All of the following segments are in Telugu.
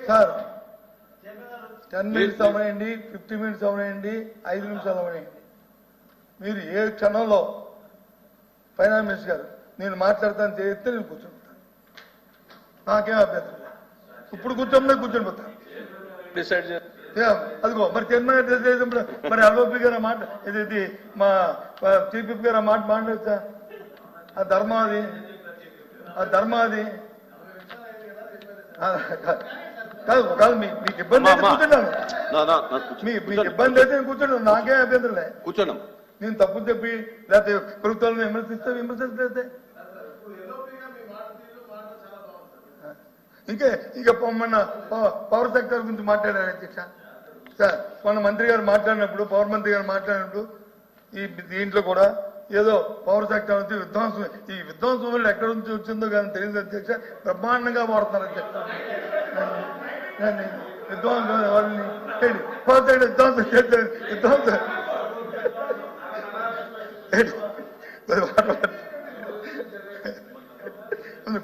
సార్ 10 minutes అవనండి, 50 minutes అవనండి, 5 నిమిషాలు అవనండి, మీరు ఏ క్షణంలో ఫైనాన్స్ మినిస్టర్ గారు నేను మాట్లాడతాను చేస్తే నేను కూర్చుంటాను, నాకేం అభ్యంతరం. ఇప్పుడు కూర్చొని పోతాను. అదిగో మరి 10 minutes మరి అల్వపి గారు మాట ఇది మా చీఫ్ విప్ గారు మాట మాట్లాడచ్చా? ఆ ధర్మాది కాదు కాదు, మీకు ఇబ్బంది అయితే కూర్చున్నాను, మీకు ఇబ్బంది అయితే నేను కూర్చున్నాను, నాకేం అభ్యంతరం లే. కూర్చోండి. నేను తప్పు చెప్పి లేకపోతే ప్రభుత్వాలను విమర్శిస్తే ఇంకా మొన్న పవర్ సెక్టర్ గురించి మాట్లాడారు అధ్యక్ష. సార్ మొన్న మంత్రి గారు మాట్లాడినప్పుడు, పవర్ మంత్రి గారు మాట్లాడినప్పుడు దీంట్లో కూడా ఏదో పవర్ సెక్టర్ నుంచి విధ్వంసం, ఈ విధ్వంసం వల్ల ఎక్కడి నుంచి వచ్చిందో కానీ తెలియదు అధ్యక్ష. బ్రహ్మాండంగా వాడుతున్నారు అధ్యక్ష. విధ్వంసం వాళ్ళని పవర్ సెక్టర్ విధ్వంసం చేస్తారు, విధ్వంసం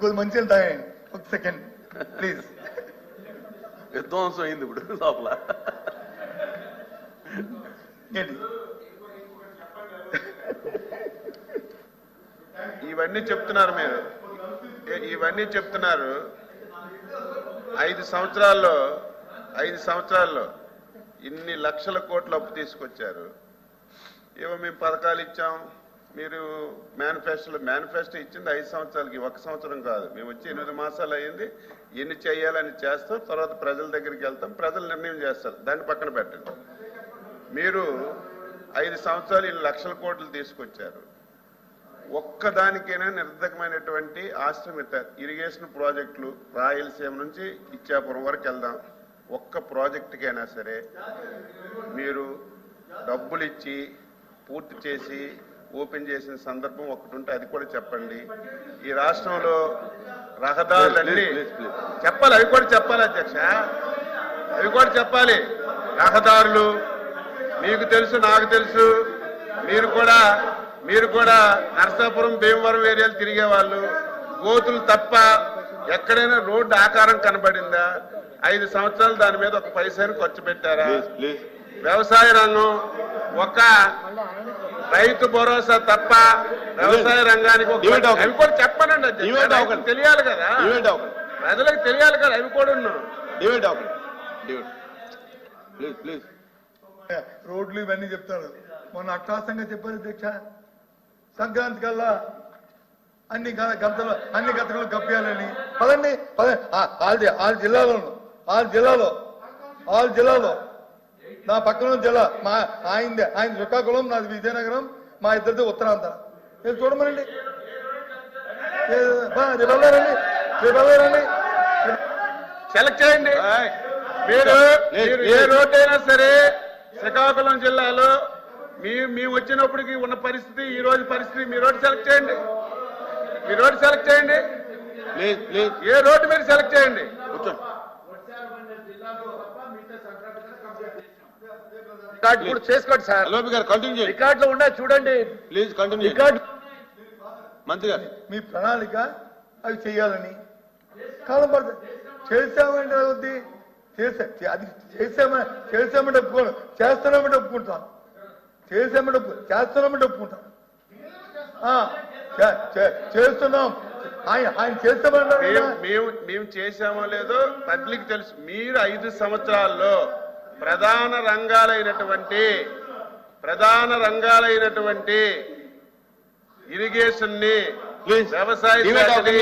కొద్ది మంచిగా తాగండి. ఒక సెకండ్ ప్లీజ్. విధ్వంసం అయింది ఇప్పుడు లోపల. ఇవన్నీ చెప్తున్నారు మీరు, ఇవన్నీ చెప్తున్నారు. 5 సంవత్సరాల్లో ఇన్ని లక్షల కోట్ల అప్పు తీసుకొచ్చారు. ఏవో మేము పథకాలు ఇచ్చాం, మీరు మేనిఫెస్టో ఇచ్చింది 5 సంవత్సరాలకి, 1 సంవత్సరం కాదు. మేము వచ్చి 8 మాసాలు అయ్యింది. ఎన్ని చేయాలని చేస్తాం, తర్వాత ప్రజల దగ్గరికి వెళ్తాం, ప్రజలు నిర్ణయం చేస్తారు, దాన్ని పక్కన పెట్టండి. మీరు 5 సంవత్సరాలు ఇన్ని లక్షల కోట్లు తీసుకొచ్చారు. ఒక్కదానికైనా నిర్ధకమైనటువంటి ఆశ్రమిత ఇరిగేషన్ ప్రాజెక్టులు రాయలసీమ నుంచి ఇచ్చాపురం వరకు వెళ్దాం, ఒక్క ప్రాజెక్టుకైనా సరే మీరు డబ్బులు ఇచ్చి పూర్తి చేసి ఓపెన్ చేసిన సందర్భం ఒకటి ఉంటే అది కూడా చెప్పండి. ఈ రాష్ట్రంలో రహదారులన్నీ చెప్పాలి, అవి కూడా చెప్పాలి అధ్యక్ష, అవి కూడా చెప్పాలి. రహదారులు మీకు తెలుసు, నాకు తెలుసు, మీరు కూడా నరసాపురం, భీమవరం ఏరియాలు తిరిగేవాళ్ళు. గోతులు తప్ప ఎక్కడైనా రోడ్డు ఆకారం కనబడిందా? 5 సంవత్సరాలు దాని మీద ఒక పైసాను ఖర్చు పెట్టారా? వ్యవసాయ రంగం ఒక రైతు భరోసా తప్ప వ్యవసాయ రంగానికి అవి కూడా చెప్పనండి, తెలియాలి కదా, ప్రజలకు తెలియాలి కదా, అవి కూడా రోడ్లు ఇవన్నీ చెప్తారు. మొన్న అట్టాసంగా చెప్పారు అధ్యక్ష, సంక్రాంతి కల్లా అన్ని గతలు కప్పియాలని. పదండి ఆల్ జిల్లాలో నా పక్కన జిల్లా ఆయన శ్రీకాకుళం, నాది విజయనగరం, మా ఇద్దరిది ఉత్తరాంధ్ర. చూడమనండి, రేపు సెలెక్ట్ చేయండి. మీరు ఏ రోడ్డు అయినా సరే శ్రీకాకుళం జిల్లాలో మేము వచ్చినప్పటికి ఉన్న పరిస్థితి, ఈ రోజు పరిస్థితి, మీ రోడ్డు సెలెక్ట్ చేయండి, ఏ రోడ్డు మీరు సెలెక్ట్ చేయండి. చేసుకోండి సార్, రికార్డులో ఉండే చూడండి. Please continue. మంత్రి గారు మీ ప్రణాళిక అవి చేయాలని కాలం పడుతుంది. చేసామంటే అవుద్ది, అది చేసామంటే ఒప్పుకోను, చేస్తున్నామంటే ఒప్పుకుంటాను, చేస్తున్నామంటే ఒప్పుకుంటాను. చేస్తున్నాం, ఆయన చేస్తామంటారు. మేము చేసామో లేదో పబ్లిక్ తెలుసు. మీరు 5 సంవత్సరాల్లో ప్రధాన రంగాలైనటువంటి ఇరిగేషన్ ని, వ్యవసాయ శాఖని,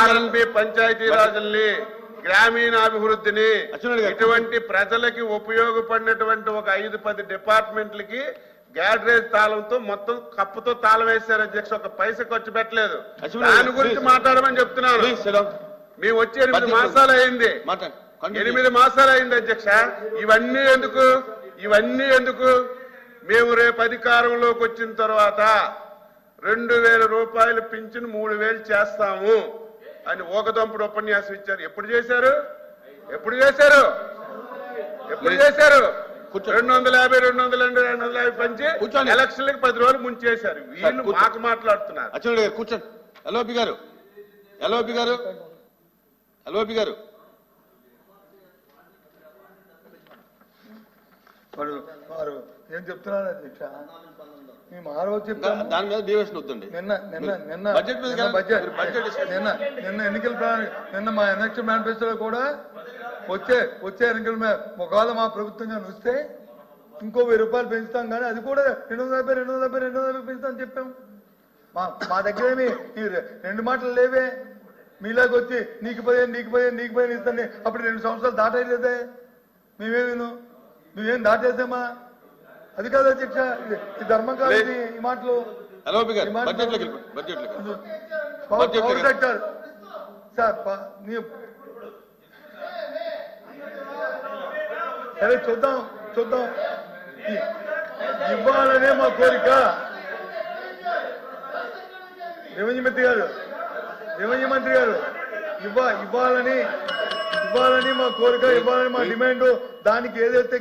ఆర్ఎన్బి పంచాయతీరాజుల్ని, గ్రామీణాభివృద్ధిని, ఇటువంటి ప్రజలకి ఉపయోగపడినటువంటి ఒక 5-10 డిపార్ట్మెంట్లకి గ్యాడ్రేజ్ తాళంతో మొత్తం కప్పుతో తాళం వేశారు అధ్యక్ష. ఒక పైసా ఖర్చు పెట్టలేదు. దాని గురించి మాట్లాడమని చెప్తున్నాను. మేము వచ్చి 8 మాసాలు అయింది, 8 మాసాలు అయింది అధ్యక్ష. ఇవన్నీ ఎందుకు? మేము రేపు అధికారంలోకి వచ్చిన తర్వాత 2000 రూపాయలు పింఛను 3000 చేస్తాము అని ఓకదంపుడు ఉపన్యాసం ఇచ్చారు. ఎప్పుడు చేశారు? 250 250 పంచి ఎలక్షన్లకి 10 రోజులు ముంచేశారు. వీళ్ళు మాకు మాట్లాడుతున్నారు. కూర్చోండి. ఎల్ఓపి గారు వారు ఏం చెప్తున్నారు అధ్యక్ష? మేము ఆ రోజు చెప్తాము. దాని మీద డివిషన్ వద్దండి. నిన్న బడ్జెట్ మీద బడ్జెట్ బడ్జెట్ డిస్కషన్. నిన్న ఎన్నికల నిన్న మా ఎలక్షన్ మేనిఫెస్టోలో కూడా వచ్చే ఎన్నికల మీద ఒకవేళ మా ప్రభుత్వంగా వస్తే ఇంకో 1000 రూపాయలు పెంచుతాం, కానీ అది కూడా 270 పెంచుతాం చెప్పాం. మా దగ్గర ఏమి ఈ 2 మాటలు లేవే. మీలాగా వచ్చి నీకు 15 ఇస్తాను అప్పుడు 2 సంవత్సరాలు దాటలేదే. మేమేం దాటేసామా? అది కాదు అధ్యక్ష, ఈ ధర్మం కాదు ఇది. ఈ మాటలు పవర్ సెక్టర్ సార్ సరే చూద్దాం. ఇవ్వాలనే మా కోరిక. రెవెన్యూ మంత్రి గారు ఇవ్వాలని మా కోరిక, ఇవ్వాలని మా డిమాండ్. దానికి ఏదైతే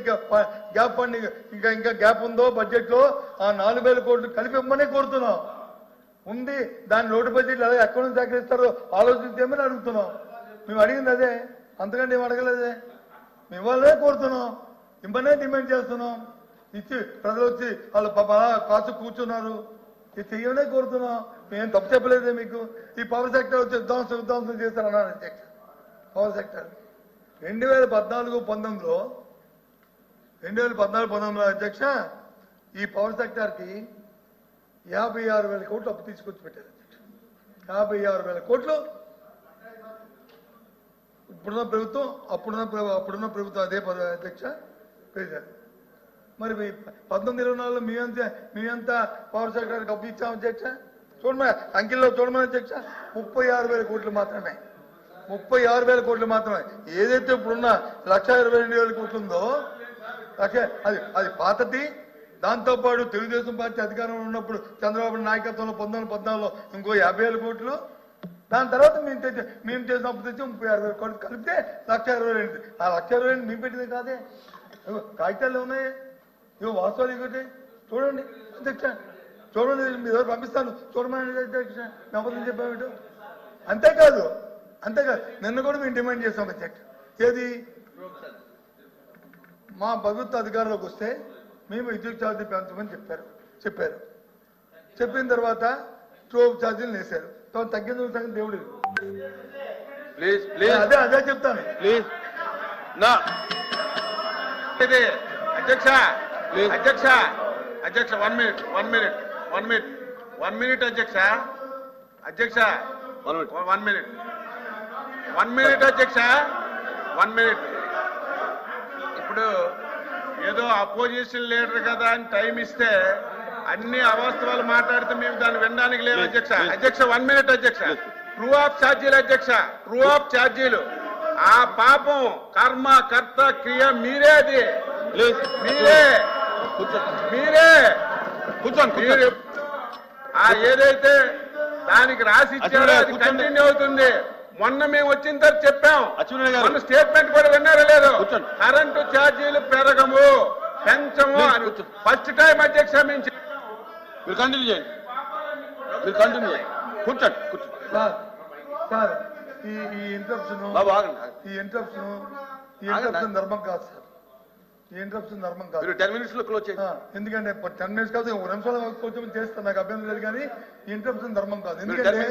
గ్యాప్ ఫండింగ్ ఇంకా గ్యాప్ ఉందో బడ్జెట్ లో ఆ 4000 కోట్లు కలిపి ఇవ్వమనే కోరుతున్నాం. ఉంది దాని లోటు బడ్జెట్ అలా ఎక్కడ నుంచి సేకరిస్తారో ఆలోచించేమని అడుగుతున్నాం. మేము అడిగింది అదే, అంతకంటే ఏం అడగలేదే. మేము ఇవ్వాలనే కోరుతున్నాం, ఇవ్వనే డిమాండ్ చేస్తున్నాం. ఇచ్చి ప్రజలు వచ్చి వాళ్ళు కాసు కూర్చున్నారు, ఇది చెయ్యనే కోరుతున్నాం. మేము తప్పు చెప్పలేదే మీకు. ఈ పవర్ సెక్టర్ వచ్చి విధ్వంసం చేస్తారన్నారు అధ్యక్ష. పవర్ సెక్టర్ 2014-19లో అధ్యక్ష ఈ పవర్ సెక్టర్ కి 56,000 కోట్లు అప్పు తీసుకొచ్చి పెట్టారు అధ్యక్ష. 56,000 కోట్లు ఇప్పుడున్న ప్రభుత్వం అప్పుడున్న ప్రభుత్వం అదే అధ్యక్ష పేశారు. మరి 19-24లో మేమంతా పవర్ సెక్టర్కి అప్పు ఇచ్చాం అధ్యక్ష. చూడమని అంకిల్లో చూడమని అధ్యక్ష 36,000 కోట్లు మాత్రమే. 36,000 కోట్లు మాత్రమే. ఏదైతే ఇప్పుడున్న 1,22,000 కోట్లు ఉందో అది పాతది. దాంతోపాటు తెలుగుదేశం పార్టీ అధికారంలో ఉన్నప్పుడు చంద్రబాబు నాయకత్వంలో 1914లో ఇంకో 50,000 కోట్లు. దాని తర్వాత మేము చేసిన అప్పు తెచ్చి 36,000 కోట్లు కలిపితే 1,22,000. ఆ 1,22,000 మేము పెట్టింది కాదే, కాగితాలు ఉన్నాయి. ఇవి వాస్తవాలు ఇంకోటి చూడండి అధ్యక్ష, చూడండి. మీ దగ్గర పంపిస్తాను చూడమని అధ్యక్ష. నమ్మకం చెప్పాము. అంతేకాదు నిన్న కూడా మేము డిమాండ్ చేస్తాం అధ్యక్ష. ఏది మా ప్రభుత్వ అధికారంలోకి వస్తే మేము విద్యుత్ ఛార్జీ పెంచమని చెప్పారు. చెప్పిన తర్వాత స్టోవ్ ఛార్జీలు వేశారు. తగ్గింది సంగతి దేవుడు. అదే చెప్తాను. అధ్యక్ష 1 మినిట్ అధ్యక్ష 1 మినిట్ అధ్యక్ష 1 మినిట్. ఇప్పుడు ఏదో అపోజిషన్ లీడర్ కదా అని టైం ఇస్తే అన్ని అవాస్తవాలు మాట్లాడితే మేము దాన్ని వినడానికి లేదు అధ్యక్ష. 1 మినిట్ అధ్యక్ష. ట్రూ ఆఫ్ ఛార్జీలు ఆ పాపం కర్మ కర్త క్రియ మీరే. అది మీరే ఏదైతే దానికి రాసి ఇచ్చారో అది కంటిన్యూ అవుతుంది. మొన్న మేము వచ్చిన తర్వాత చెప్పాం, మొన్న స్టేట్మెంట్ కూడా విన్నారో లేదు. కరెంటు ఛార్జీలు పెంచము అని ఫస్ట్ టైం అధ్యక్ష మేము కంటిన్యూ చేయండి. కూర్చోండి. సార్ ఈ ఇంటరప్షన్ ధర్మం కాదు సార్. ఈ ఇంటరప్షన్ ధర్మం కాదు. 10 minutes లో క్లోజ్ చేయండి. ఎందుకంటే 10 minutes కాదు, 1 నిమిషాలు కొంచెం చేస్తాను, నాకు అభ్యంతరం లేదు. కానీ ఈ ఇంటరప్షన్ ధర్మం కాదు. ఎందుకంటే